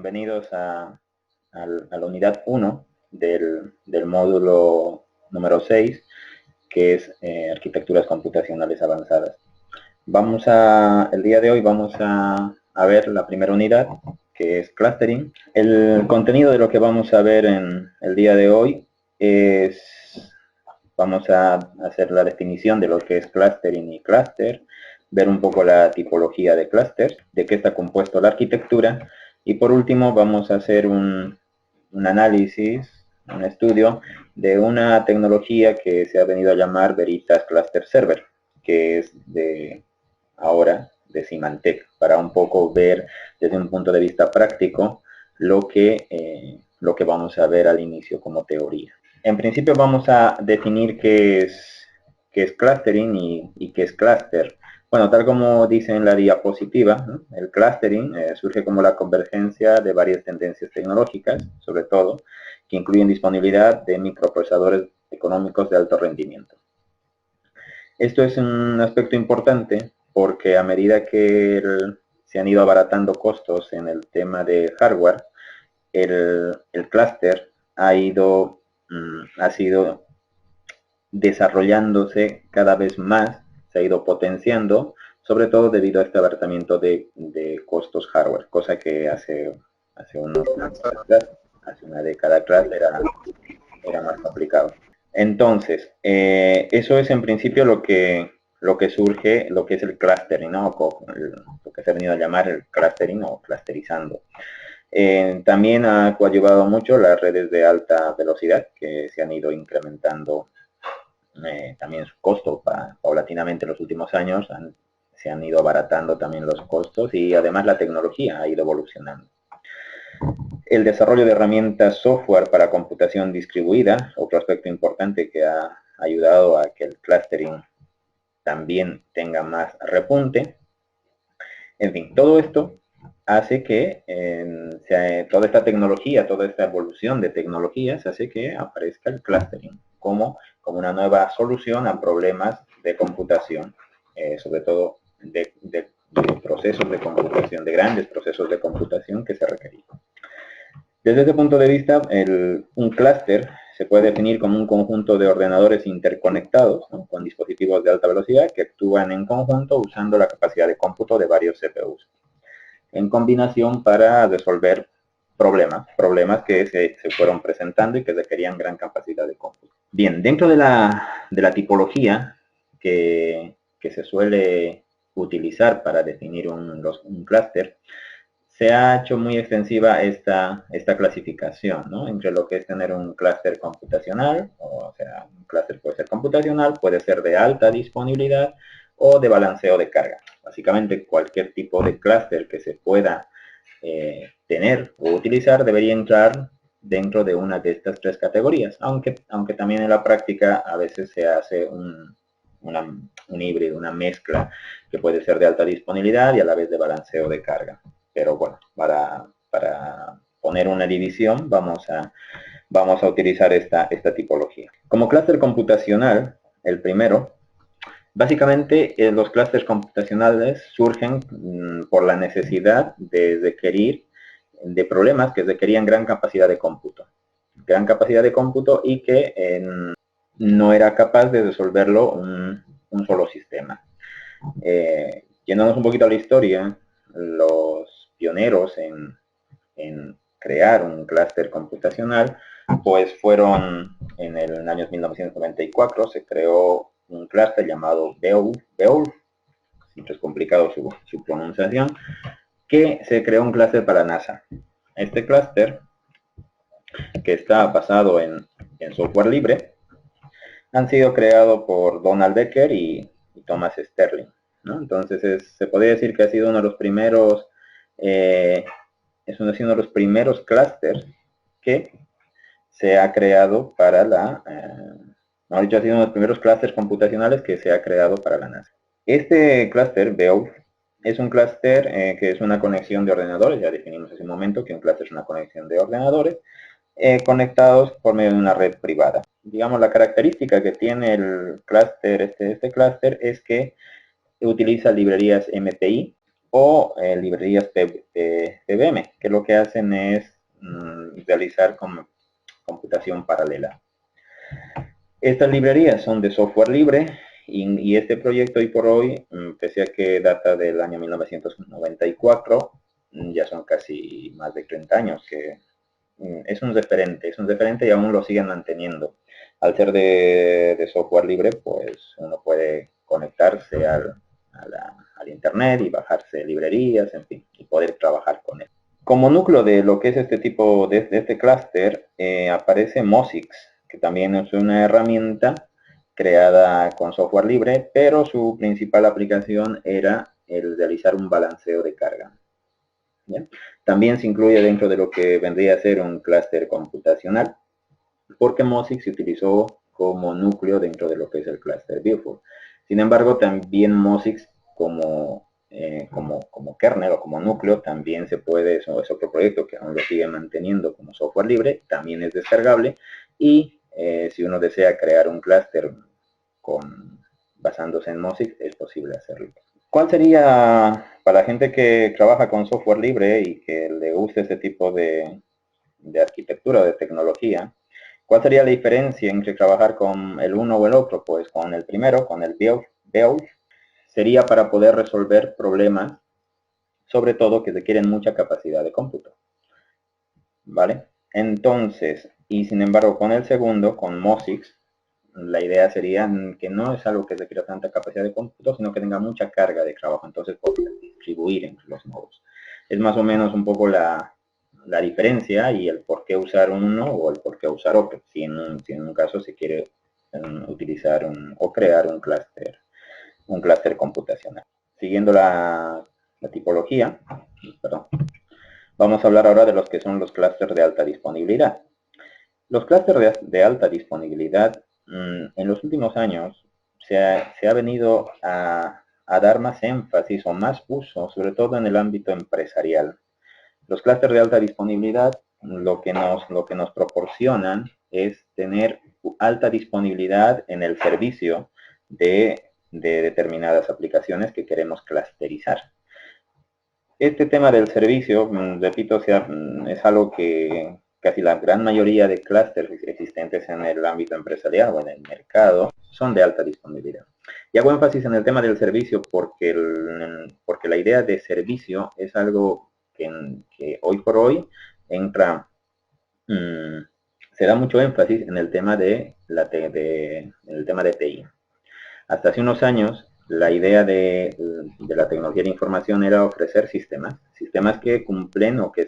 bienvenidos a la unidad 1 del módulo número 6, que es Arquitecturas Computacionales Avanzadas. El día de hoy vamos a ver la primera unidad, que es Clustering. El contenido de lo que vamos a ver en el día de hoy vamos a hacer la definición de lo que es clustering y cluster, ver un poco la tipología de clusters, de qué está compuesto la arquitectura, y por último vamos a hacer un análisis, un estudio de una tecnología que se ha venido a llamar Veritas Cluster Server, que es de Symantec, para un poco ver desde un punto de vista práctico lo que vamos a ver al inicio como teoría. En principio vamos a definir qué es clustering y qué es cluster. Bueno, tal como dice en la diapositiva, ¿no? El clustering surge como la convergencia de varias tendencias tecnológicas, sobre todo, que incluyen disponibilidad de microprocesadores económicos de alto rendimiento. Esto es un aspecto importante porque a medida que se han ido abaratando costos en el tema de hardware, el clúster ha sido desarrollándose cada vez más, se ha ido potenciando, sobre todo debido a este abaratamiento de costos hardware, cosa que hace una década atrás era más complicado. Entonces, eso es en principio lo que surge, lo que es el clustering, ¿no? Lo que se ha venido a llamar el clustering o clusterizando. También ha coadyuvado mucho las redes de alta velocidad, que se han ido incrementando también su costo paulatinamente en los últimos años. Se han ido abaratando también los costos y además la tecnología ha ido evolucionando. El desarrollo de herramientas software para computación distribuida, otro aspecto importante que ha ayudado a que el clustering también tenga más repunte. En fin, todo esto hace que toda esta tecnología, toda esta evolución de tecnologías hace que aparezca el clustering como una nueva solución a problemas de computación, sobre todo de procesos de computación, de grandes procesos de computación que se requerían. Desde este punto de vista, un clúster se puede definir como un conjunto de ordenadores interconectados, ¿no?, con dispositivos de alta velocidad que actúan en conjunto usando la capacidad de cómputo de varios CPUs, en combinación para resolver problemas que se fueron presentando y que requerían gran capacidad de cómputo. Bien, dentro de la tipología que se suele utilizar para definir un clúster, se ha hecho muy extensiva esta clasificación, ¿no?, entre lo que es tener un clúster computacional, o sea, un clúster puede ser computacional, puede ser de alta disponibilidad o de balanceo de carga. Básicamente cualquier tipo de clúster que se pueda tener o utilizar debería entrar dentro de una de estas tres categorías, aunque también en la práctica a veces se hace un híbrido, una mezcla que puede ser de alta disponibilidad y a la vez de balanceo de carga. Pero bueno, para poner una división vamos a utilizar esta tipología. Como clúster computacional, el primero, básicamente los clústeres computacionales surgen por la necesidad de requerir de problemas que requerían gran capacidad de cómputo. Y que no era capaz de resolverlo un solo sistema. Yéndonos un poquito a la historia, los pioneros en crear un clúster computacional, pues fueron en el año 1994, se creó un clúster llamado Beowulf, siempre es complicado su pronunciación, que se creó un clúster para NASA. Este clúster, que está basado en software libre, han sido creados por Donald Becker y Thomas Sterling, ¿no? Entonces se podría decir que ha sido uno de los primeros clústeres que se ha creado para ha sido uno de los primeros clústeres computacionales que se ha creado para la NASA. Este clúster, Beowulf, es un clúster que es una conexión de ordenadores. Ya definimos hace un momento que un clúster es una conexión de ordenadores conectados por medio de una red privada. Digamos, la característica que tiene el clúster, este clúster, es que utiliza librerías MPI o librerías PVM, que lo que hacen es realizar computación paralela. Estas librerías son de software libre y este proyecto hoy por hoy, pese a que data del año 1994, ya son casi más de 30 años que es un referente y aún lo siguen manteniendo. Al ser de software libre, pues uno puede conectarse al internet y bajarse librerías, en fin, y poder trabajar con él. Como núcleo de lo que es este tipo de este clúster, aparece Mosix, que también es una herramienta creada con software libre, pero su principal aplicación era el realizar un balanceo de carga. ¿Bien? También se incluye dentro de lo que vendría a ser un clúster computacional, porque Mosix se utilizó como núcleo dentro de lo que es el clúster Beaufort. Sin embargo, también Mosix como kernel o como núcleo también se puede, eso es otro proyecto que aún lo sigue manteniendo como software libre, también es descargable y si uno desea crear un clúster basándose en Mosix, es posible hacerlo. ¿Cuál sería, para la gente que trabaja con software libre y que le guste este tipo de arquitectura, de tecnología, cuál sería la diferencia entre trabajar con el uno o el otro? Pues con el primero, con el Beaufort, sería para poder resolver problemas, sobre todo que requieren mucha capacidad de cómputo. ¿Vale? Entonces, y sin embargo con el segundo, con Mosix, la idea sería que no es algo que requiera tanta capacidad de cómputo, sino que tenga mucha carga de trabajo, entonces poder distribuir entre los nodos. Es más o menos un poco la diferencia y el por qué usar uno o el por qué usar otro, si en un caso se quiere utilizar o crear un clúster computacional. Siguiendo la tipología, perdón, vamos a hablar ahora de los que son los clústeres de alta disponibilidad. Los clústeres de alta disponibilidad en los últimos años se ha venido a dar más énfasis o más uso, sobre todo en el ámbito empresarial. Los clústeres de alta disponibilidad lo que nos proporcionan es tener alta disponibilidad en el servicio de determinadas aplicaciones que queremos clusterizar. Este tema del servicio, repito, es algo que casi la gran mayoría de clústeres existentes en el ámbito empresarial o en el mercado son de alta disponibilidad. Y hago énfasis en el tema del servicio porque la idea de servicio es algo que hoy por hoy entra, se da mucho énfasis en el tema de TI. Hasta hace unos años, la idea de la tecnología de información era ofrecer sistemas que cumplen o que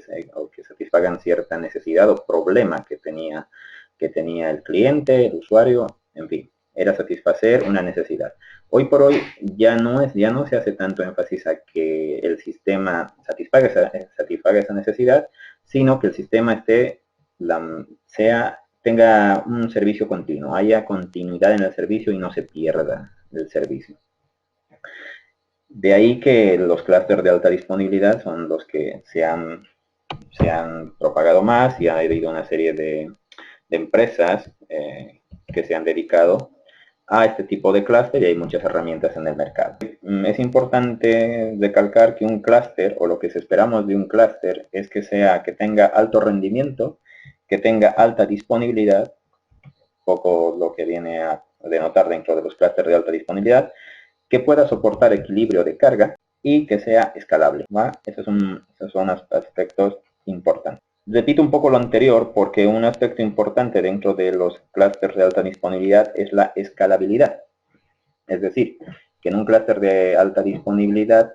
satisfagan cierta necesidad o problema que tenía el cliente, el usuario, en fin, era satisfacer una necesidad. Hoy por hoy ya no se hace tanto énfasis a que el sistema satisfaga esa necesidad, sino que el sistema tenga un servicio continuo, haya continuidad en el servicio y no se pierda el servicio. De ahí que los clústeres de alta disponibilidad son los que se han propagado más y ha habido una serie de empresas que se han dedicado a este tipo de clúster y hay muchas herramientas en el mercado. Es importante recalcar que un clúster o lo que esperamos de un clúster es que tenga alto rendimiento, que tenga alta disponibilidad, poco lo que viene a denotar dentro de los clústeres de alta disponibilidad, que pueda soportar equilibrio de carga y que sea escalable. Esos son aspectos importantes. Repito un poco lo anterior porque un aspecto importante dentro de los clústeres de alta disponibilidad es la escalabilidad. Es decir, que en un clúster de alta disponibilidad,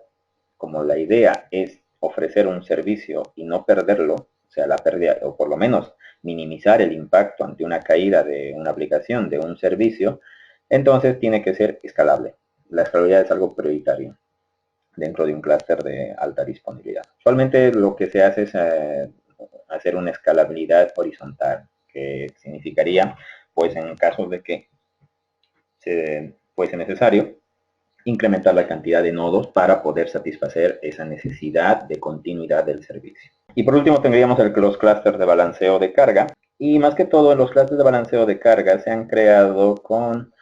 como la idea es ofrecer un servicio y no perderlo, o sea, la pérdida, o por lo menos minimizar el impacto ante una caída de una aplicación, de un servicio, entonces tiene que ser escalable. La escalabilidad es algo prioritario dentro de un clúster de alta disponibilidad. Usualmente lo que se hace es hacer una escalabilidad horizontal, que significaría, pues en casos de que fuese necesario, incrementar la cantidad de nodos para poder satisfacer esa necesidad de continuidad del servicio. Y por último tendríamos los clústeres de balanceo de carga. Y más que todo, los clústeres de balanceo de carga se han creado con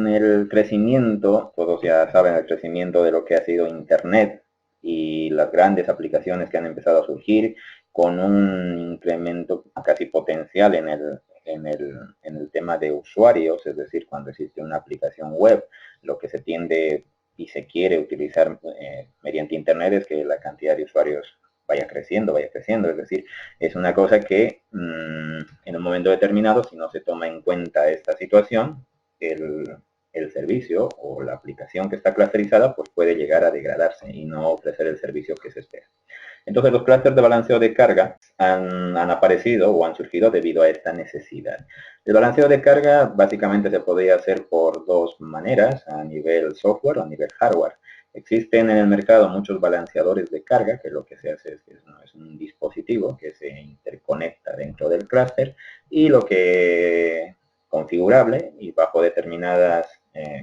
el crecimiento, todos ya saben el crecimiento de lo que ha sido Internet y las grandes aplicaciones que han empezado a surgir con un incremento casi potencial en el tema de usuarios, es decir, cuando existe una aplicación web, lo que se tiende y se quiere utilizar mediante Internet es que la cantidad de usuarios vaya creciendo, es decir, es una cosa que en un momento determinado, si no se toma en cuenta esta situación, el servicio o la aplicación que está clusterizada pues puede llegar a degradarse y no ofrecer el servicio que se espera. Entonces los clústeres de balanceo de carga han aparecido o han surgido debido a esta necesidad. El balanceo de carga básicamente se podría hacer por dos maneras, a nivel software o a nivel hardware. Existen en el mercado muchos balanceadores de carga, que lo que se hace es un dispositivo que se interconecta dentro del clúster y lo que configurable y bajo determinadas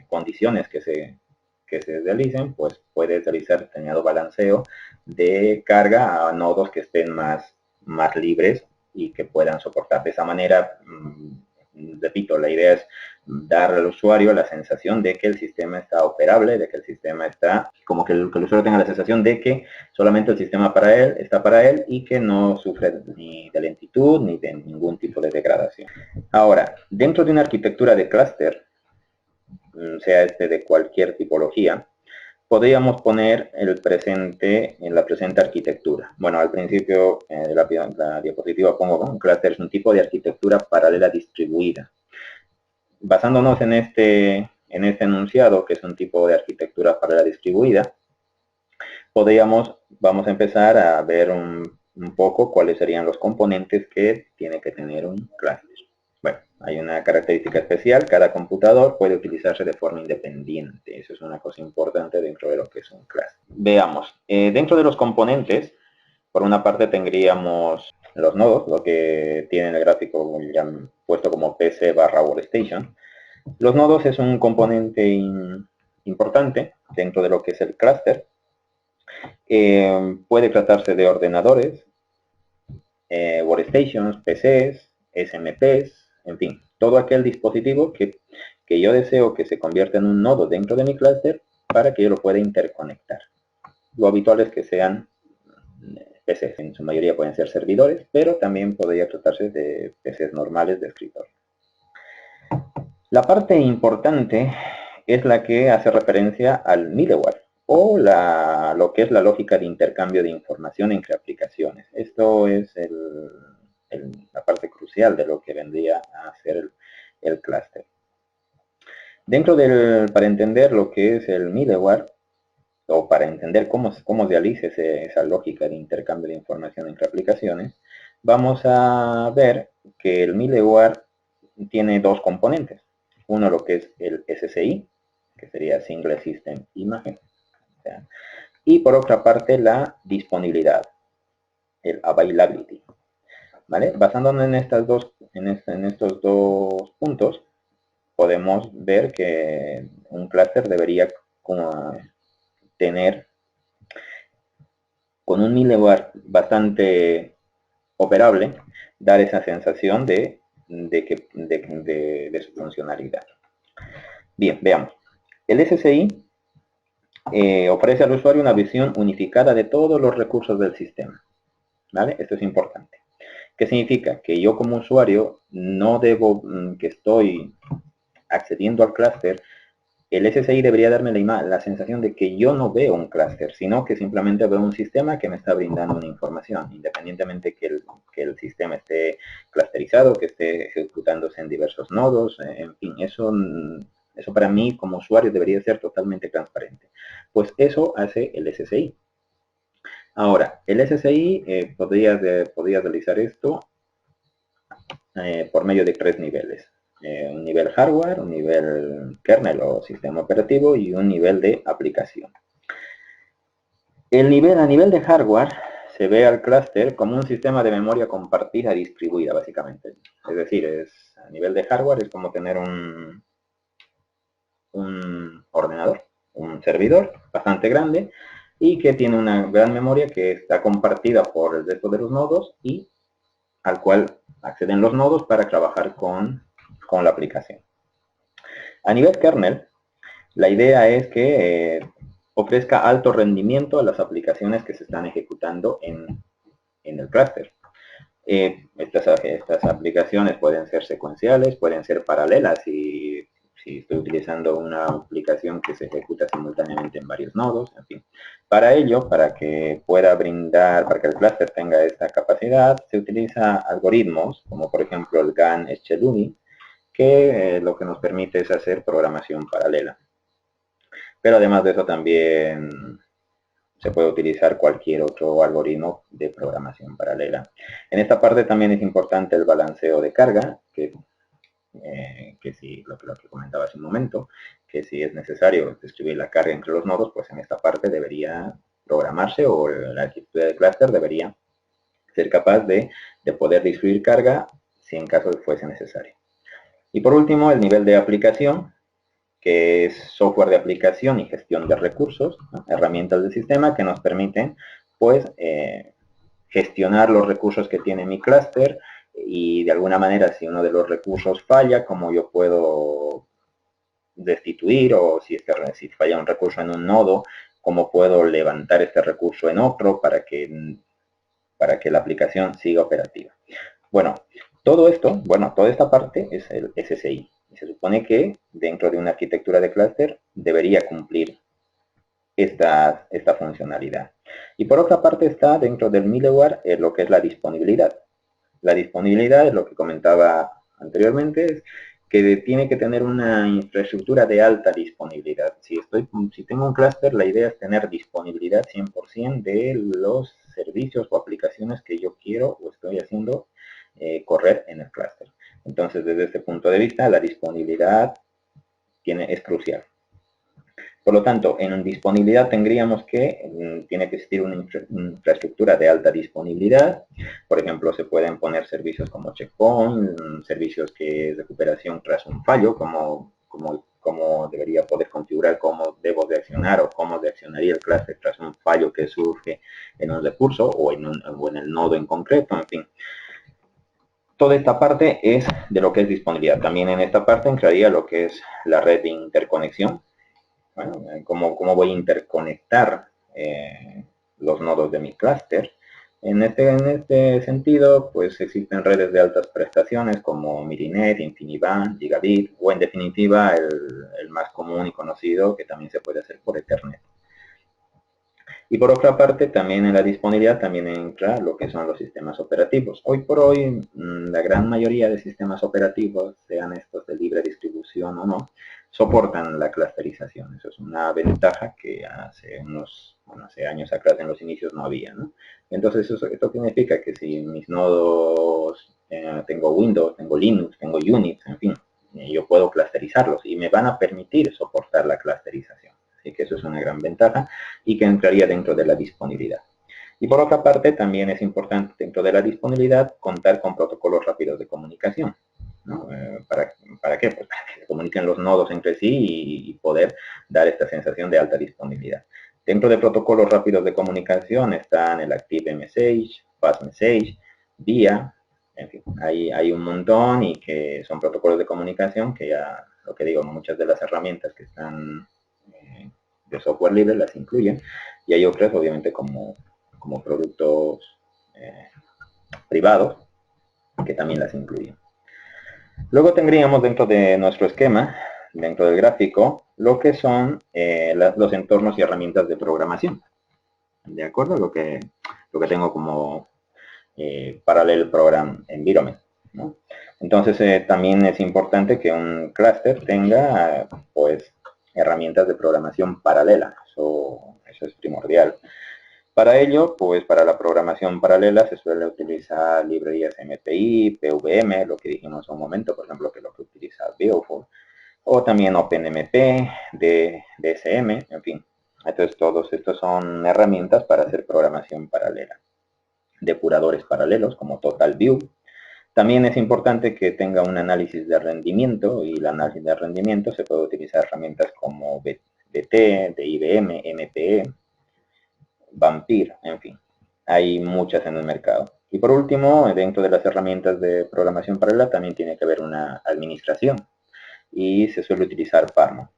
condiciones que se realicen, pues puede realizar determinado balanceo de carga a nodos que estén más libres y que puedan soportar. De esa manera, repito, la idea es dar al usuario la sensación de que el sistema está operable, de que el sistema está, como que el usuario tenga la sensación de que solamente el sistema está para él y que no sufre ni de lentitud ni de ningún tipo de degradación. Ahora, dentro de una arquitectura de clúster, sea de cualquier tipología, podríamos poner el presente en la presente arquitectura. Bueno, al principio de la diapositiva pongo un clúster es un tipo de arquitectura paralela distribuida. Basándonos en este enunciado, que es un tipo de arquitectura paralela distribuida, vamos a empezar a ver un poco cuáles serían los componentes que tiene que tener un clúster. Bueno, hay una característica especial, cada computador puede utilizarse de forma independiente. Eso es una cosa importante dentro de lo que es un clúster. Veamos, dentro de los componentes, por una parte tendríamos los nodos, lo que tiene en el gráfico ya puesto como PC/Workstation. Los nodos es un componente importante dentro de lo que es el clúster. Puede tratarse de ordenadores, workstations, PCs, SMPs, en fin, todo aquel dispositivo que yo deseo que se convierta en un nodo dentro de mi clúster para que yo lo pueda interconectar. Lo habitual es que sean PCs, en su mayoría pueden ser servidores, pero también podría tratarse de PCs normales de escritorio. La parte importante es la que hace referencia al middleware o lo que es la lógica de intercambio de información entre aplicaciones. Esto es la parte crucial de lo que vendría a ser el clúster. Para entender lo que es el middleware, o para entender cómo realiza esa lógica de intercambio de información entre aplicaciones, vamos a ver que el middleware tiene dos componentes. Uno lo que es el SSI, que sería Single System Image, y por otra parte la disponibilidad, el availability. ¿Vale? Basándonos en estos dos puntos, podemos ver que un clúster debería tener con un middleware bastante operable, dar esa sensación de su funcionalidad. Bien, veamos. El SSI ofrece al usuario una visión unificada de todos los recursos del sistema. ¿Vale? Esto es importante. ¿Qué significa? Que yo como usuario no debo, que estoy accediendo al clúster, el SSI debería darme la sensación de que yo no veo un clúster, sino que simplemente veo un sistema que me está brindando una información, independientemente que el sistema esté clusterizado, que esté ejecutándose en diversos nodos, en fin, eso para mí como usuario debería ser totalmente transparente. Pues eso hace el SSI. Ahora, el SSI podría realizar esto por medio de tres niveles. Un nivel hardware, un nivel kernel o sistema operativo y un nivel de aplicación. A nivel de hardware se ve al clúster como un sistema de memoria compartida distribuida, básicamente. Es decir, a nivel de hardware es como tener un ordenador, un servidor bastante grande y que tiene una gran memoria que está compartida por el resto de los nodos y al cual acceden los nodos para trabajar con la aplicación. A nivel kernel, la idea es que ofrezca alto rendimiento a las aplicaciones que se están ejecutando en el clúster. Estas aplicaciones pueden ser secuenciales, pueden ser paralelas si estoy utilizando una aplicación que se ejecuta simultáneamente en varios nodos, en fin. Para ello, para que pueda brindar, para que el clúster tenga esta capacidad, se utiliza algoritmos, como por ejemplo el GAN-Schedulin, que lo que nos permite es hacer programación paralela. Pero además de eso también se puede utilizar cualquier otro algoritmo de programación paralela. En esta parte también es importante el balanceo de carga, que si lo que comentaba hace un momento, que si es necesario distribuir la carga entre los nodos, pues en esta parte debería programarse, o la arquitectura del clúster debería ser capaz de poder distribuir carga si en caso fuese necesario. Y por último, el nivel de aplicación, que es software de aplicación y gestión de recursos, ¿no? Herramientas del sistema que nos permiten, pues, gestionar los recursos que tiene mi clúster, y de alguna manera si uno de los recursos falla, cómo yo puedo destituir, o si falla un recurso en un nodo, cómo puedo levantar este recurso en otro para que la aplicación siga operativa. Bueno, todo esto, toda esta parte es el SSI. Se supone que dentro de una arquitectura de clúster debería cumplir esta funcionalidad. Y por otra parte está dentro del middleware lo que es la disponibilidad. La disponibilidad es lo que comentaba anteriormente, es que tiene que tener una infraestructura de alta disponibilidad. Si tengo un clúster, la idea es tener disponibilidad 100% de los servicios o aplicaciones que yo quiero o estoy haciendo correr en el clúster. Entonces, desde este punto de vista, la disponibilidad es crucial. Por lo tanto, en disponibilidad tendríamos que tiene que existir una infraestructura de alta disponibilidad. Por ejemplo, se pueden poner servicios como Checkpoint, servicios que es recuperación tras un fallo, como debería poder configurar, cómo debo de accionar o cómo reaccionaría el clúster tras un fallo que surge en un recurso o en el nodo en concreto, en fin. Toda esta parte es de lo que es disponibilidad. También en esta parte entraría lo que es la red de interconexión. Bueno, cómo voy a interconectar los nodos de mi clúster. En este sentido, pues existen redes de altas prestaciones como Mirinet, InfiniBand, Gigabit, o en definitiva el más común y conocido, que también se puede hacer por Ethernet. Y por otra parte, también en la disponibilidad también entra lo que son los sistemas operativos. Hoy por hoy, la gran mayoría de sistemas operativos, sean estos de libre distribución o no, soportan la clusterización. Eso es una ventaja que hace años atrás, en los inicios, no había, ¿no? Entonces, esto significa que si mis nodos, tengo Windows, tengo Linux, tengo Unix, en fin, yo puedo clusterizarlos y me van a permitir soportar la clusterización. Así que eso es una gran ventaja y que entraría dentro de la disponibilidad. Y por otra parte, también es importante dentro de la disponibilidad contar con protocolos rápidos de comunicación, ¿no? ¿Para qué? Pues para que se comuniquen los nodos entre sí y poder dar esta sensación de alta disponibilidad. Dentro de protocolos rápidos de comunicación están el Active Message, Fast Message, VIA, en fin, hay un montón, y que son protocolos de comunicación que ya, lo que digo, muchas de las herramientas que están de software libre las incluyen, y hay otras obviamente como productos privados que también las incluyen. Luego tendríamos dentro de nuestro esquema, dentro del gráfico, lo que son los entornos y herramientas de programación. ¿De acuerdo? Lo que tengo como Parallel Program Environment, ¿no? Entonces también es importante que un clúster tenga pues herramientas de programación paralela. Eso es primordial. Para ello, pues para la programación paralela se suele utilizar librerías MPI, PVM, lo que dijimos hace un momento, por ejemplo, que es lo que utiliza Beowulf, o también OpenMP, DSM, en fin. Entonces todos estos son herramientas para hacer programación paralela. Depuradores paralelos como TotalView. También es importante que tenga un análisis de rendimiento, y el análisis de rendimiento se puede utilizar herramientas como BT, de IBM, MPE, Vampir, en fin. Hay muchas en el mercado. Y por último, dentro de las herramientas de programación paralela también tiene que haber una administración, y se suele utilizar Parmo.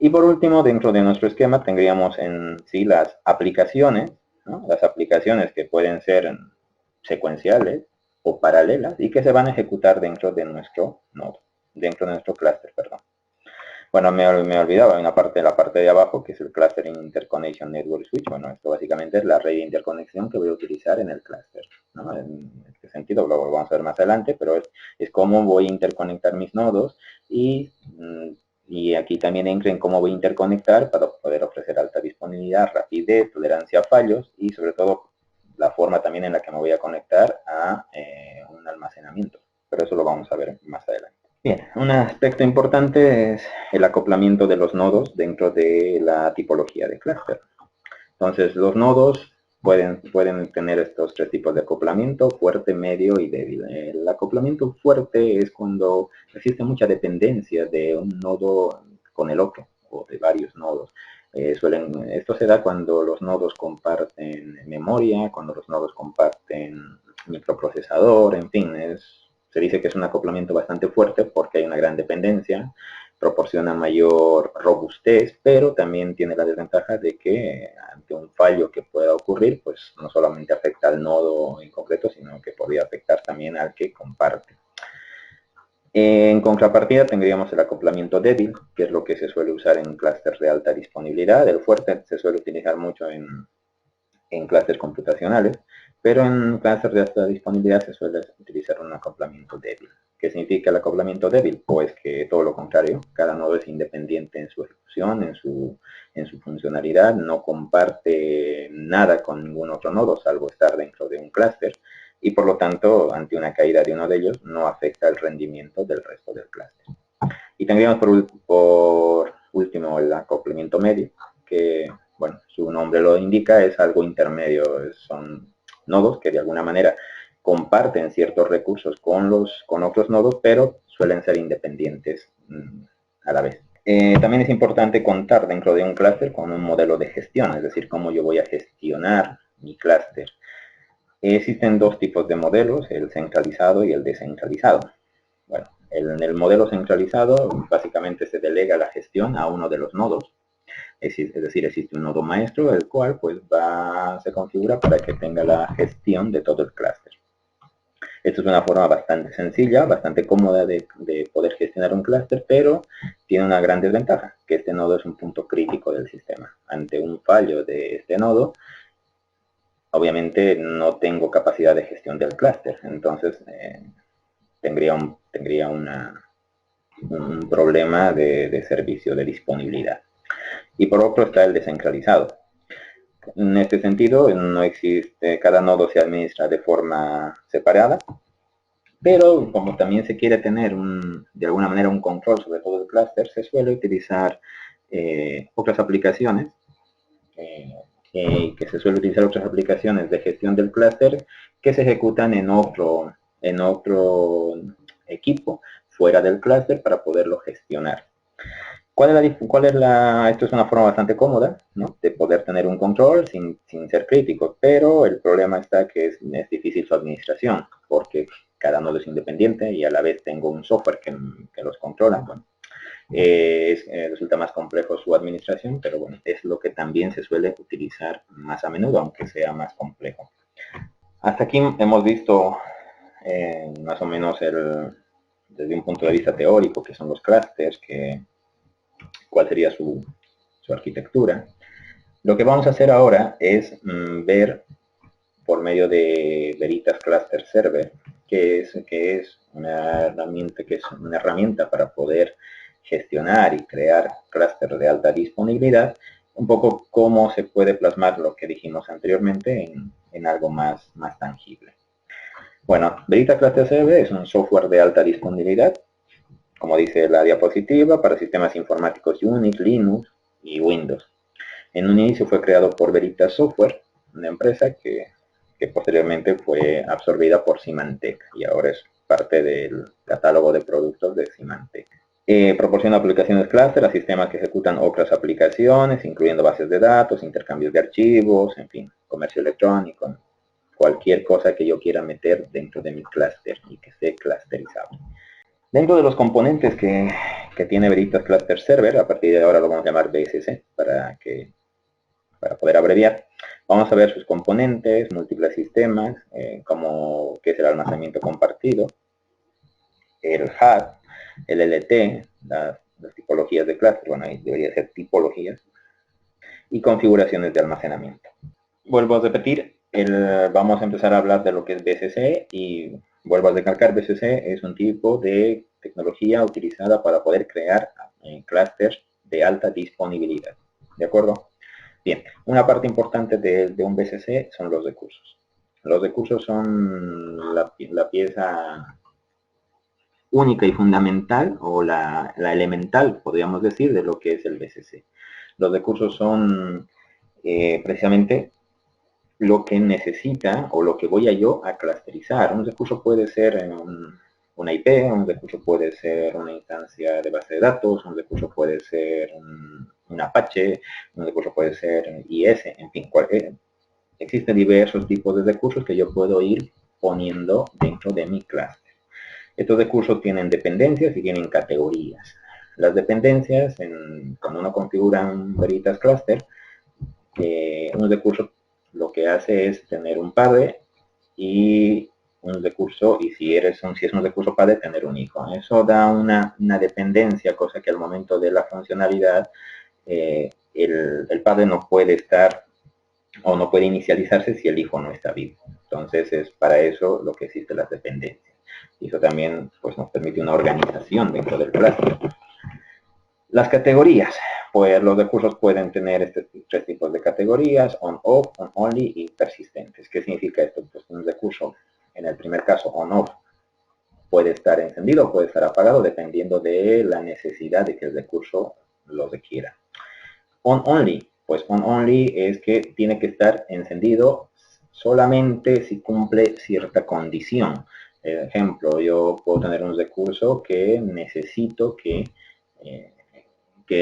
Y por último, dentro de nuestro esquema tendríamos en sí las aplicaciones, ¿no? Las aplicaciones que pueden ser secuenciales o paralelas y que se van a ejecutar dentro de nuestro nodo, dentro de nuestro clúster, perdón. Bueno, me olvidaba una parte, la parte de abajo, que es el Clustering Interconnection Network Switch. Bueno, esto básicamente es la red de interconexión que voy a utilizar en el clúster, ¿no? En este sentido lo vamos a ver más adelante, pero es cómo voy a interconectar mis nodos y aquí también entra en cómo voy a interconectar para poder ofrecer alta disponibilidad, rapidez, tolerancia a fallos y sobre todo la forma también en la que me voy a conectar a un almacenamiento. Pero eso lo vamos a ver más adelante. Bien, un aspecto importante es el acoplamiento de los nodos dentro de la tipología de clúster. Entonces, los nodos pueden tener estos tres tipos de acoplamiento: fuerte, medio y débil. El acoplamiento fuerte es cuando existe mucha dependencia de un nodo con el otro, o de varios nodos. Esto se da cuando los nodos comparten memoria, cuando los nodos comparten microprocesador, en fin, se dice que es un acoplamiento bastante fuerte porque hay una gran dependencia, proporciona mayor robustez, pero también tiene la desventaja de que ante un fallo que pueda ocurrir, pues no solamente afecta al nodo en concreto, sino que podría afectar también al que comparte. En contrapartida tendríamos el acoplamiento débil, que es lo que se suele usar en clústeres de alta disponibilidad. El fuerte se suele utilizar mucho en clústeres computacionales, pero en clústeres de alta disponibilidad se suele utilizar un acoplamiento débil. ¿Qué significa el acoplamiento débil? Pues que todo lo contrario, cada nodo es independiente en su ejecución, en su funcionalidad, no comparte nada con ningún otro nodo, salvo estar dentro de un clúster, y por lo tanto, ante una caída de uno de ellos, no afecta el rendimiento del resto del clúster. Y tendríamos por último el acoplamiento medio, que, bueno, su nombre lo indica, es algo intermedio, son nodos que de alguna manera comparten ciertos recursos con otros nodos, pero suelen ser independientes a la vez. También es importante contar dentro de un clúster con un modelo de gestión, es decir, cómo yo voy a gestionar mi clúster. Existen dos tipos de modelos, el centralizado y el descentralizado. Bueno, en el modelo centralizado básicamente se delega la gestión a uno de los nodos. Es decir, existe un nodo maestro, el cual pues se configura para que tenga la gestión de todo el clúster. Esto es una forma bastante sencilla, bastante cómoda de poder gestionar un clúster, pero tiene una gran desventaja, que este nodo es un punto crítico del sistema. Ante un fallo de este nodo, obviamente no tengo capacidad de gestión del clúster, entonces tendría un problema de servicio, de disponibilidad. Y por otro está el descentralizado. En este sentido, no existe, cada nodo se administra de forma separada, pero como también se quiere tener de alguna manera un control sobre todo el clúster, se suele utilizar otras aplicaciones, que se suele utilizar otras aplicaciones de gestión del clúster que se ejecutan en otro equipo fuera del clúster para poderlo gestionar. Esto es una forma bastante cómoda, ¿no?, de poder tener un control sin ser crítico, pero el problema está que es difícil su administración, porque cada nodo es independiente y a la vez tengo un software que los controla. Bueno, resulta más complejo su administración, pero bueno, es lo que también se suele utilizar más a menudo, aunque sea más complejo. Hasta aquí hemos visto más o menos desde un punto de vista teórico, que son los clústeres, cuál sería su arquitectura. Lo que vamos a hacer ahora es ver por medio de Veritas Cluster Server, que es una herramienta para poder gestionar y crear clústeres de alta disponibilidad, un poco cómo se puede plasmar lo que dijimos anteriormente en algo más tangible. Bueno, Veritas Cluster Server es un software de alta disponibilidad, como dice la diapositiva, para sistemas informáticos Unix, Linux y Windows. En un inicio fue creado por Veritas Software, una empresa que posteriormente fue absorbida por Symantec y ahora es parte del catálogo de productos de Symantec. Proporciona aplicaciones clúster a sistemas que ejecutan otras aplicaciones, incluyendo bases de datos, intercambios de archivos, en fin, comercio electrónico, cualquier cosa que yo quiera meter dentro de mi clúster y que esté clusterizado. Dentro de los componentes que que tiene Veritas Cluster Server. A partir de ahora lo vamos a llamar BSC para poder abreviar. Vamos a ver sus componentes, múltiples sistemas, como qué es el almacenamiento compartido, el HAT, el LT, las tipologías de cluster, bueno, ahí debería ser tipologías, y configuraciones de almacenamiento. Vuelvo a repetir, vamos a empezar a hablar de lo que es BSC y vuelvo a recalcar, BSC es un tipo de tecnología utilizada para poder crear clústeres de alta disponibilidad. ¿De acuerdo? Bien, una parte importante de un BSC son los recursos. Los recursos son la pieza única y fundamental, o la elemental, podríamos decir, de lo que es el BSC. Los recursos son precisamente lo que necesita o lo que voy a yo a clusterizar. Un recurso puede ser una IP, un recurso puede ser una instancia de base de datos, un recurso puede ser un Apache, un recurso puede ser IS, en fin, existen diversos tipos de recursos que yo puedo ir poniendo dentro de mi clúster. Estos recursos tienen dependencias y tienen categorías. Las dependencias, cuando uno configura un Veritas Cluster, un recurso lo que hace es tener un padre y un recurso, y si es un recurso padre, tener un hijo. Eso da una dependencia, cosa que al momento de la funcionalidad, el padre no puede estar o no puede inicializarse si el hijo no está vivo. Entonces es para eso lo que existen las dependencias. Y eso también pues, nos permite una organización dentro del clúster. Las categorías, pues los recursos pueden tener tres tipos de categorías: on-off, on-only y persistentes. ¿Qué significa esto? Pues un recurso, en el primer caso on-off, puede estar encendido o puede estar apagado dependiendo de la necesidad de que el recurso lo requiera. On-only, pues on-only es que tiene que estar encendido solamente si cumple cierta condición. Ejemplo, yo puedo tener un recurso que necesito que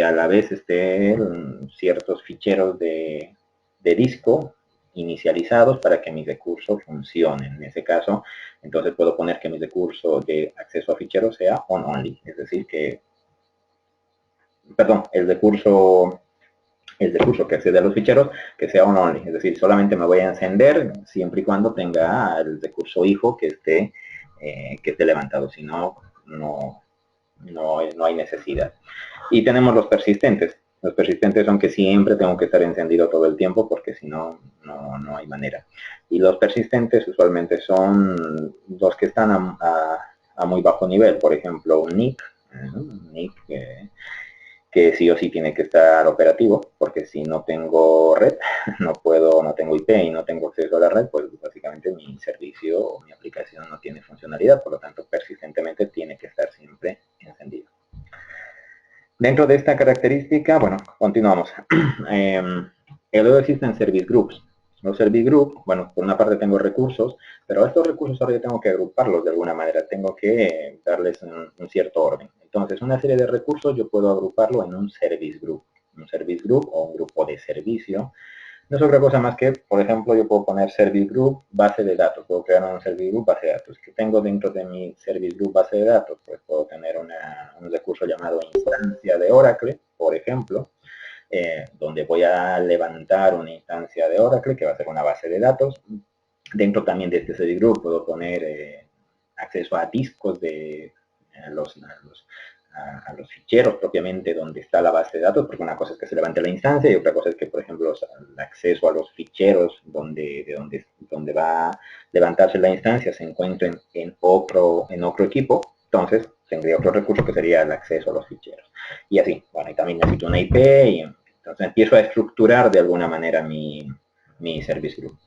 a la vez estén ciertos ficheros de disco inicializados para que mi recurso funcione. En ese caso, entonces puedo poner que mi recurso de acceso a ficheros sea on-only, es decir, que, perdón, el recurso que accede a los ficheros, que sea on-only, es decir, solamente me voy a encender siempre y cuando tenga el recurso hijo que esté levantado, si no, no hay necesidad. Y tenemos los persistentes. Los persistentes son que siempre tengo que estar encendido todo el tiempo porque si no, no hay manera. Y los persistentes usualmente son los que están a muy bajo nivel. Por ejemplo, un NIC, que sí o sí tiene que estar operativo, porque si no tengo red, no tengo IP y no tengo acceso a la red, pues básicamente mi servicio o mi aplicación no tiene funcionalidad, por lo tanto persistentemente tiene que estar siempre encendido. Dentro de esta característica, bueno, continuamos. Luego existen service groups. Los service groups, bueno, por una parte tengo recursos, pero estos recursos ahora yo tengo que agruparlos de alguna manera, tengo que darles un cierto orden. Entonces, una serie de recursos yo puedo agruparlo en un service group o un grupo de servicio. No es otra cosa más que, por ejemplo, yo puedo poner service group base de datos, puedo crear un service group base de datos. ¿Qué tengo dentro de mi service group base de datos? Pues puedo tener un recurso llamado instancia de Oracle, por ejemplo, donde voy a levantar una instancia de Oracle que va a ser una base de datos. Dentro también de este service group puedo poner acceso a discos de a los ficheros propiamente donde está la base de datos, porque una cosa es que se levante la instancia y otra cosa es que, por ejemplo, el acceso a los ficheros donde va a levantarse la instancia se encuentren en otro equipo. Entonces tendría otro recurso que sería el acceso a los ficheros. Y así, bueno, y también necesito una IP y entonces empiezo a estructurar de alguna manera mi service group.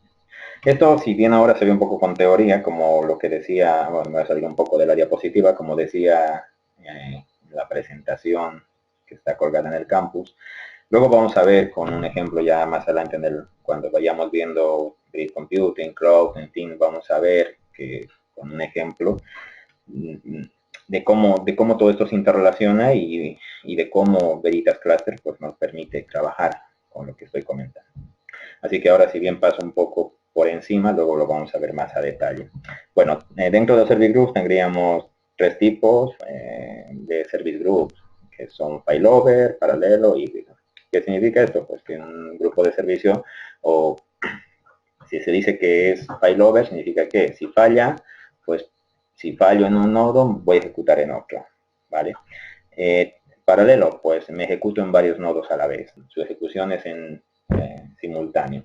Esto, si bien ahora se ve un poco con teoría, como lo que decía, bueno, me va a salir un poco de la diapositiva, como decía la presentación que está colgada en el campus. Luego vamos a ver con un ejemplo ya más adelante, cuando vayamos viendo grid computing, cloud, en fin, vamos a ver que con un ejemplo de cómo todo esto se interrelaciona y de cómo Veritas Cluster pues, nos permite trabajar con lo que estoy comentando. Así que ahora, si bien paso un poco por encima, luego lo vamos a ver más a detalle. Bueno, dentro de los service groups tendríamos tres tipos de service groups. que son failover, paralelo, híbrido. ¿Qué significa esto? Pues que un grupo de servicio, o si se dice que es failover, significa que si falla, pues si fallo en un nodo, voy a ejecutar en otro, ¿vale? Paralelo, pues me ejecuto en varios nodos a la vez. Su ejecución es en simultáneo.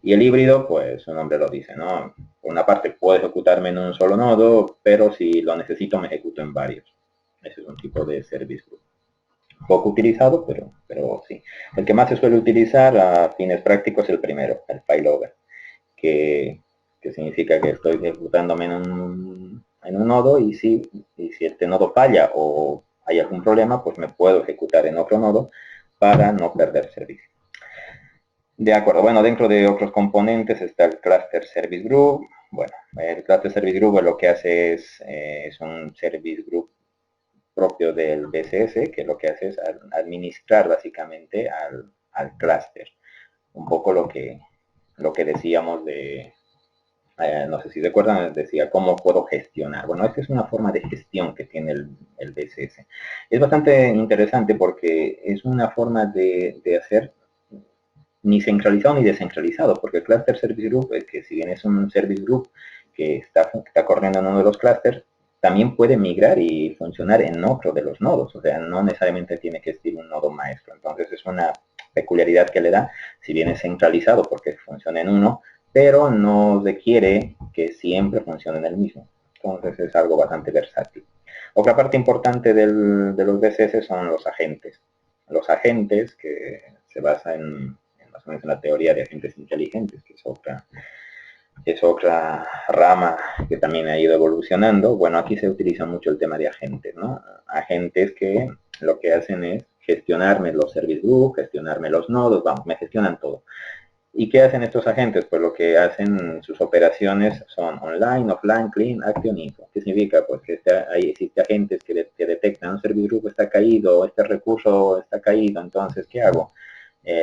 Y el híbrido, pues su nombre lo dice, ¿no? Por una parte puedo ejecutarme en un solo nodo, pero si lo necesito me ejecuto en varios. Ese es un tipo de service group. Poco utilizado, pero sí. El que más se suele utilizar a fines prácticos es el primero, el failover, que significa que estoy ejecutándome en un nodo y si este nodo falla o hay algún problema, pues me puedo ejecutar en otro nodo para no perder servicio. De acuerdo, bueno, dentro de otros componentes está el Cluster Service Group. Bueno, el Cluster Service Group lo que hace es un Service Group propio del BCS, que lo que hace es administrar básicamente al cluster. Un poco lo que decíamos de, no sé si recuerdan, decía cómo puedo gestionar. Bueno, esta es una forma de gestión que tiene el BCS. Es bastante interesante porque es una forma de hacer ni centralizado ni descentralizado, porque el Cluster Service Group, que si bien es un Service Group que está corriendo en uno de los clusters, también puede migrar y funcionar en otro de los nodos, o sea, no necesariamente tiene que existir un nodo maestro. Entonces es una peculiaridad que le da, si bien es centralizado porque funciona en uno, pero no requiere que siempre funcione en el mismo. Entonces es algo bastante versátil. Otra parte importante de los DCS son los agentes. Los agentes, que se basa en más o menos en la teoría de agentes inteligentes, que es otra rama que también ha ido evolucionando. Bueno, aquí se utiliza mucho el tema de agentes, ¿no? Agentes que lo que hacen es gestionarme los service group, gestionarme los nodos, vamos, me gestionan todo. ¿Y qué hacen estos agentes? Pues lo que hacen sus operaciones son online, offline, clean, action, info. ¿Qué significa? Pues que existe agentes que detectan un service group está caído, este recurso está caído, entonces, ¿qué hago?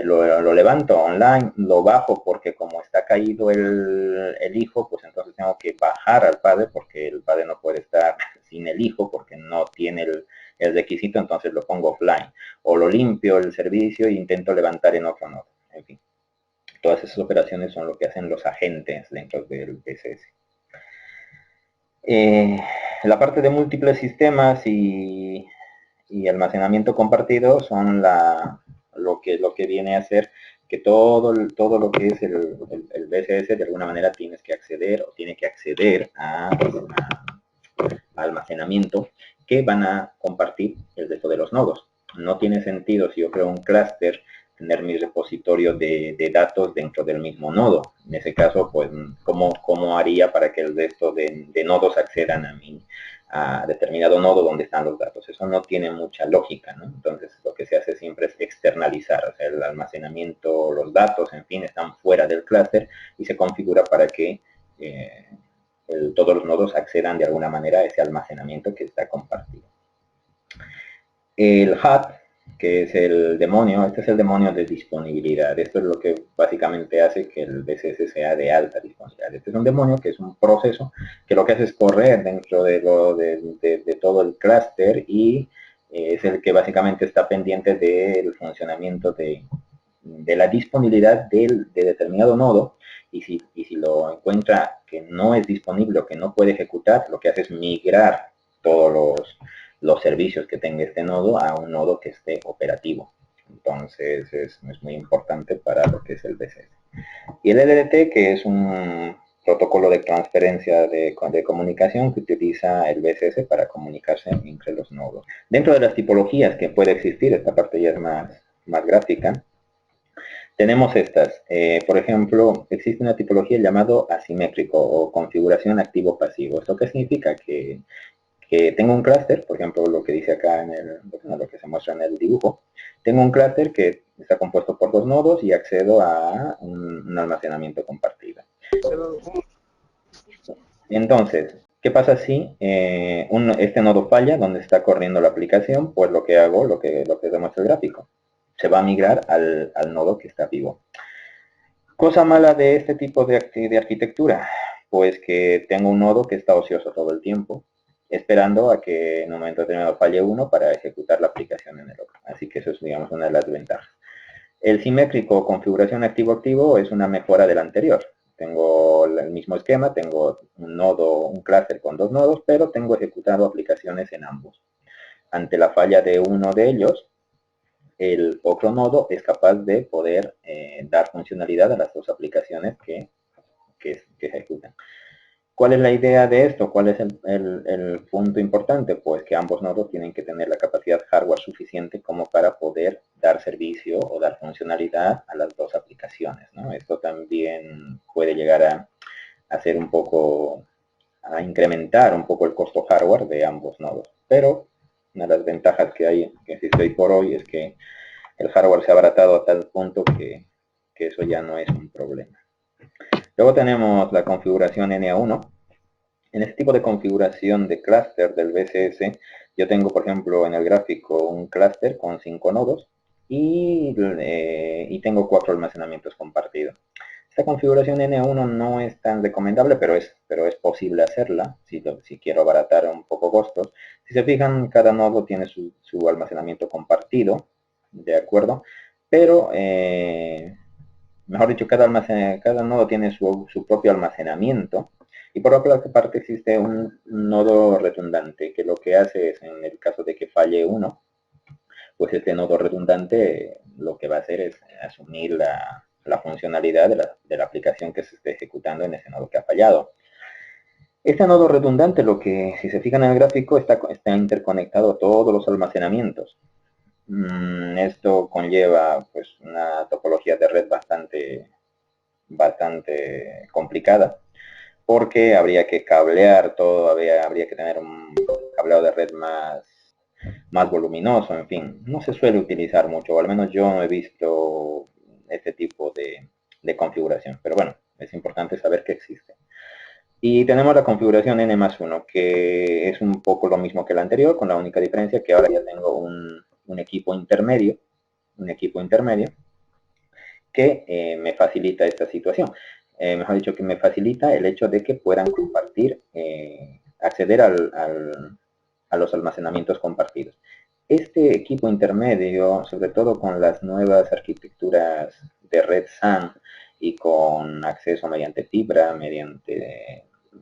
Lo levanto online, lo bajo porque como está caído el hijo, pues entonces tengo que bajar al padre porque el padre no puede estar sin el hijo porque no tiene el requisito, entonces lo pongo offline. O lo limpio el servicio e intento levantar en otro nodo. En fin, todas esas operaciones son lo que hacen los agentes dentro del PCS. La parte de múltiples sistemas y almacenamiento compartido son lo que viene a ser que todo lo que es el BSS de alguna manera tienes que acceder o tiene que acceder a almacenamiento que van a compartir el resto de los nodos. No tiene sentido si yo creo un clúster tener mi repositorio de datos dentro del mismo nodo. En ese caso, pues, ¿cómo haría para que el resto de nodos accedan a determinado nodo donde están los datos? Eso no tiene mucha lógica, ¿no? Entonces, lo que se hace siempre es externalizar, o sea, el almacenamiento, los datos, en fin, están fuera del clúster y se configura para que todos los nodos accedan de alguna manera a ese almacenamiento que está compartido. El HAT, que es el demonio, este es el demonio de disponibilidad. Esto es lo que básicamente hace que el BCS sea de alta disponibilidad. Este es un demonio que es un proceso que lo que hace es correr dentro de todo el clúster y es el que básicamente está pendiente del funcionamiento de la disponibilidad de determinado nodo y si lo encuentra que no es disponible o que no puede ejecutar, lo que hace es migrar todos los servicios que tenga este nodo a un nodo que esté operativo. Entonces es muy importante para lo que es el BCS. Y el LDT, que es un protocolo de transferencia de comunicación que utiliza el BSS para comunicarse entre los nodos. Dentro de las tipologías que puede existir, esta parte ya es más gráfica, tenemos estas. Por ejemplo, existe una tipología llamado asimétrico o configuración activo-pasivo. ¿Esto qué significa? Que tengo un clúster, por ejemplo, lo que dice acá lo que se muestra en el dibujo. Tengo un clúster que está compuesto por dos nodos y accedo a un almacenamiento compartido. Entonces, ¿qué pasa si este nodo falla donde está corriendo la aplicación? Pues lo que hago, lo que demuestra el gráfico, se va a migrar al nodo que está vivo. Cosa mala de este tipo de arquitectura, pues que tengo un nodo que está ocioso todo el tiempo esperando a que en un momento determinado falle uno para ejecutar la aplicación en el otro. Así que eso es, digamos, una de las ventajas. El simétrico configuración activo-activo es una mejora del anterior. Tengo el mismo esquema, tengo un nodo, un clúster con dos nodos, pero tengo ejecutado aplicaciones en ambos. Ante la falla de uno de ellos, el otro nodo es capaz de poder dar funcionalidad a las dos aplicaciones que ejecutan. ¿Cuál es la idea de esto? ¿Cuál es el punto importante? Pues que ambos nodos tienen que tener la capacidad hardware suficiente como para poder dar servicio o dar funcionalidad a las dos aplicaciones, ¿no? Esto también puede llegar a ser un poco, a incrementar un poco el costo hardware de ambos nodos. Pero una de las ventajas que hay, que existe hoy por hoy, es que el hardware se ha abaratado a tal punto que eso ya no es un problema. Luego tenemos la configuración NA1. En este tipo de configuración de clúster del VCS, yo tengo, por ejemplo, en el gráfico un clúster con 5 nodos y tengo 4 almacenamientos compartidos. Esta configuración N1 no es tan recomendable, pero es posible hacerla si quiero abaratar un poco costos. Si se fijan, cada nodo tiene su almacenamiento compartido, ¿de acuerdo? Pero, mejor dicho, cada nodo tiene su propio almacenamiento. Y por otra parte existe un nodo redundante, que lo que hace es, en el caso de que falle uno, pues este nodo redundante lo que va a hacer es asumir la funcionalidad de la aplicación que se esté ejecutando en ese nodo que ha fallado. Este nodo redundante, si se fijan en el gráfico, está interconectado a todos los almacenamientos. Esto conlleva pues una topología de red bastante complicada, porque habría que cablear todo, habría que tener un cableado de red más voluminoso, en fin, no se suele utilizar mucho, o al menos yo no he visto este tipo de configuración, pero bueno, es importante saber que existe. Y tenemos la configuración N+1, que es un poco lo mismo que la anterior, con la única diferencia que ahora ya tengo un equipo intermedio, que me facilita esta situación. Mejor dicho, que me facilita el hecho de que puedan compartir, acceder a los almacenamientos compartidos. Este equipo intermedio, sobre todo con las nuevas arquitecturas de red SAN y con acceso mediante fibra,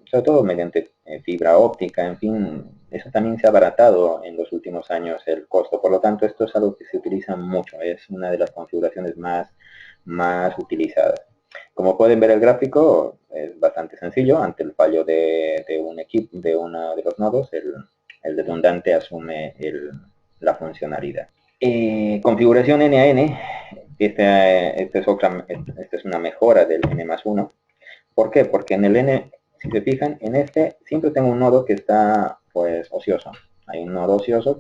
sobre todo mediante fibra óptica, en fin, eso también se ha abaratado en los últimos años el costo. Por lo tanto, esto es algo que se utiliza mucho, es una de las configuraciones más utilizadas. Como pueden ver, el gráfico es bastante sencillo. Ante el fallo de un equipo, de uno de los nodos, el redundante asume la funcionalidad. Configuración NAN. Esta es una mejora del N+1. ¿Por qué? Porque en el N, si se fijan, en este siempre tengo un nodo que está pues ocioso. Hay un nodo ocioso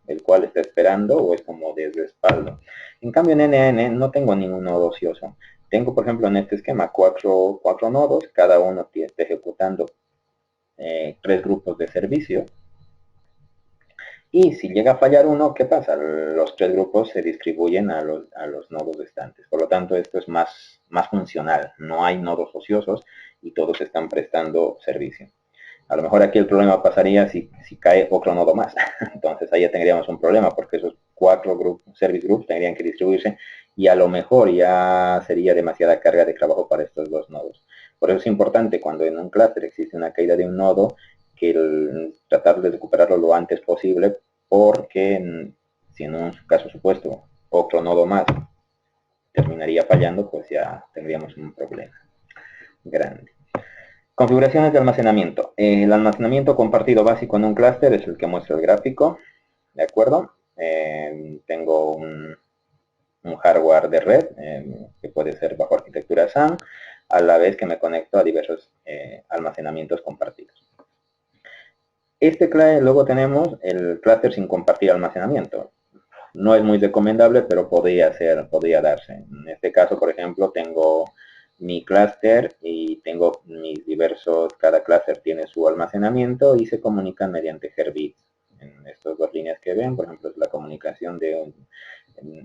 el cual está esperando o es como de respaldo. En cambio en NN no tengo ningún nodo ocioso. Tengo, por ejemplo, en este esquema cuatro nodos, cada uno está ejecutando 3 grupos de servicio. Y si llega a fallar uno, ¿qué pasa? Los 3 grupos se distribuyen a los nodos restantes. Por lo tanto, esto es más funcional. No hay nodos ociosos y todos están prestando servicio. A lo mejor aquí el problema pasaría si cae otro nodo más. Entonces ahí ya tendríamos un problema, porque esos 4 service groups tendrían que distribuirse y a lo mejor ya sería demasiada carga de trabajo para estos 2 nodos. Por eso es importante, cuando en un clúster existe una caída de un nodo, que tratar de recuperarlo lo antes posible, porque si en un caso supuesto otro nodo más terminaría fallando, pues ya tendríamos un problema grande. Configuraciones de almacenamiento. El almacenamiento compartido básico en un clúster es el que muestra el gráfico, ¿de acuerdo? Tengo un hardware de red, que puede ser bajo arquitectura SAN, a la vez que me conecto a diversos almacenamientos compartidos. Luego tenemos el clúster sin compartir almacenamiento. No es muy recomendable, pero podría darse. En este caso, por ejemplo, tengo mi clúster y tengo cada clúster tiene su almacenamiento y se comunican mediante Herbits. En estas 2 líneas que ven, por ejemplo, es la comunicación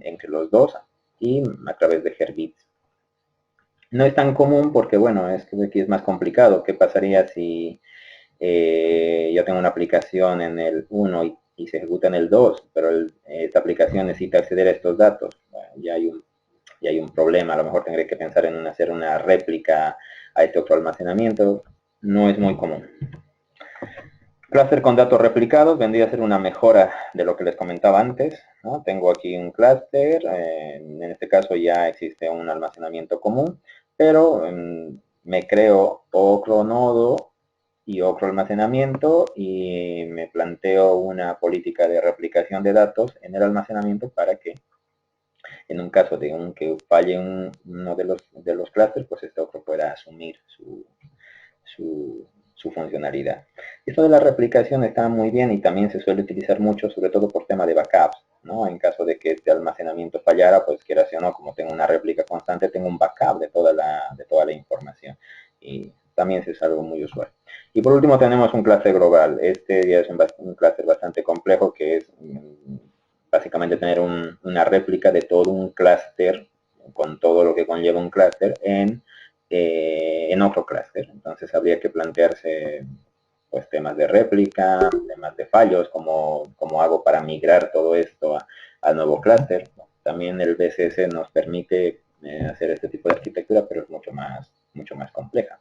entre los dos y a través de Herbits. No es tan común porque, bueno, es que aquí es más complicado. ¿Qué pasaría si yo tengo una aplicación en el 1 y se ejecuta en el 2, pero esta aplicación necesita acceder a estos datos. Bueno, ya hay un problema. A lo mejor tendré que pensar en hacer una réplica a este otro almacenamiento. No es muy común. Clúster con datos replicados vendría a ser una mejora de lo que les comentaba antes, ¿no? Tengo aquí un clúster, en este caso ya existe un almacenamiento común, pero me creo otro nodo y otro almacenamiento y me planteo una política de replicación de datos en el almacenamiento para que en un caso de que falle uno de los clústeres, pues este otro pueda asumir su funcionalidad. Esto de la replicación está muy bien y también se suele utilizar mucho, sobre todo por tema de backups, ¿no? En caso de que este almacenamiento fallara, pues quieras o no, como tengo una réplica constante, tengo un backup de toda la información. Y también es algo muy usual. Y por último tenemos un clúster global. Este ya es un clúster bastante complejo que es básicamente tener una réplica de todo un clúster con todo lo que conlleva un clúster en otro clúster. Entonces habría que plantearse pues temas de réplica, temas de fallos, cómo hago para migrar todo esto al nuevo clúster. También el BSS nos permite hacer este tipo de arquitectura, pero es mucho más compleja.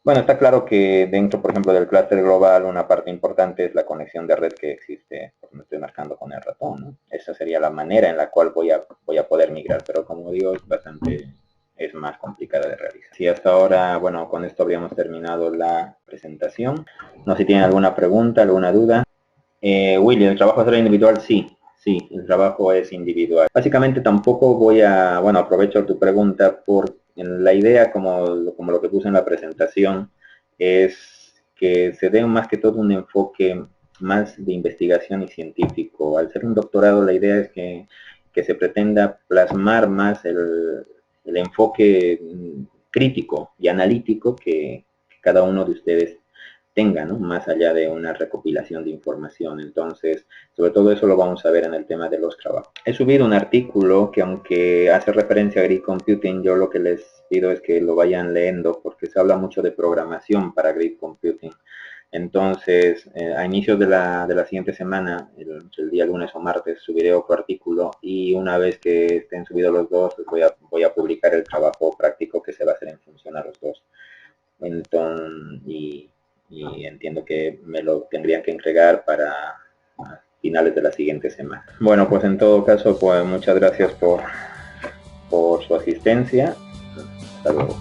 Bueno, está claro que dentro, por ejemplo, del clúster global, una parte importante es la conexión de red que existe, porque me estoy marcando con el ratón, ¿no? Esa sería la manera en la cual voy a poder migrar, pero como digo, es más complicada de realizar. Si hasta ahora, bueno, con esto habríamos terminado la presentación. No sé si tienen alguna pregunta, alguna duda. Willy, ¿el trabajo será individual? Sí, el trabajo es individual. Básicamente tampoco bueno, aprovecho tu pregunta por la idea, como lo que puse en la presentación, es que se dé más que todo un enfoque más de investigación y científico. Al ser un doctorado, la idea es que se pretenda plasmar más el enfoque crítico y analítico que cada uno de ustedes tenga, ¿no? Más allá de una recopilación de información. Entonces, sobre todo eso lo vamos a ver en el tema de los trabajos. He subido un artículo que, aunque hace referencia a Grid Computing, yo lo que les pido es que lo vayan leyendo porque se habla mucho de programación para Grid Computing. Entonces, a inicios de la siguiente semana, el día lunes o martes, subiré otro artículo y una vez que estén subidos los dos, pues voy a publicar el trabajo práctico que se va a hacer en función a los dos. Entonces, y entiendo que me lo tendrían que entregar para finales de la siguiente semana. Bueno, pues en todo caso, pues muchas gracias por su asistencia. Hasta luego.